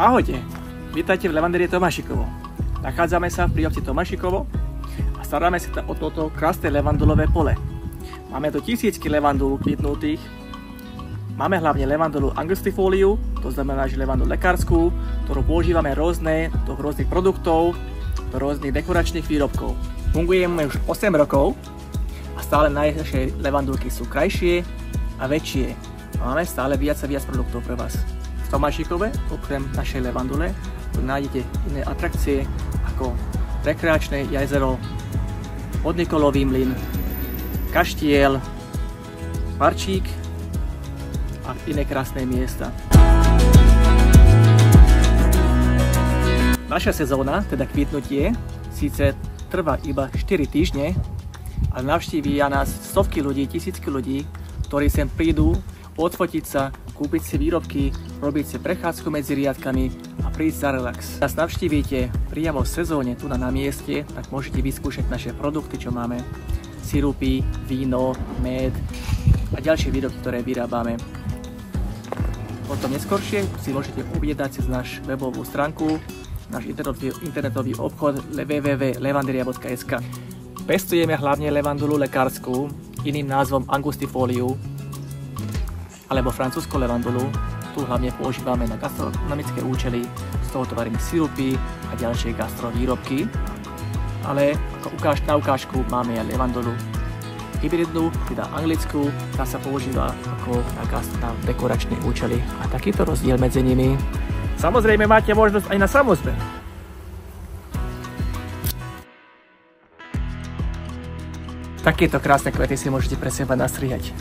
Ahojte, vítajte v Levanderii Tomášikovo. Nachádzame sa pri obci Tomášikovo a staráme sa o toto krásne levandulové pole. Máme tu tisícky levandul kvitnutých. Máme hlavne levandulu angustifoliu, to znamená, že levandulu lekárskú, ktorú používame do rôznych produktov, do rôznych dekoračných výrobkov. Fungujeme už 8 rokov a stále naše levandulky sú krajšie a väčšie. Máme stále viac a viac produktov pre vás. V Tomášikove, okrem našej levandule, tu nájdete iné atrakcie ako rekreačné jazero, vodnikolový mlyn, kaštiel, parčík a iné krásne miesta. Naša sezóna, teda kvitnutie, síce trvá iba 4 týždne, ale navštívia nás stovky ľudí, tisícky ľudí, ktorí sem prídu odfotiť sa, kúpiť si výrobky, robiť si prechádzku medzi riadkami a prísť za relax. Ak nás navštívite priamo v sezóne tu na mieste, tak môžete vyskúšať naše produkty, čo máme. Sirupy, víno, med a ďalšie výrobky, ktoré vyrábame. Potom neskôršie si môžete objednať cez náš webovú stránku, náš internetový obchod www.levanderia.sk. Pestujeme hlavne levandulu lekárskú, iným názvom angustifoliu, alebo francúzsku levandulu. Tu hlavne používame na gastronomické účely, z toho tvaríme sirupy a ďalšie gastrovýrobky. Ale ako na ukážku máme aj levandulu hybridnú, teda anglickú, tá sa používa ako na dekoračné účely. A takýto rozdiel medzi nimi. Samozrejme máte možnosť aj na samozbe. Takéto krásne kvety si môžete pre seba nastrihať.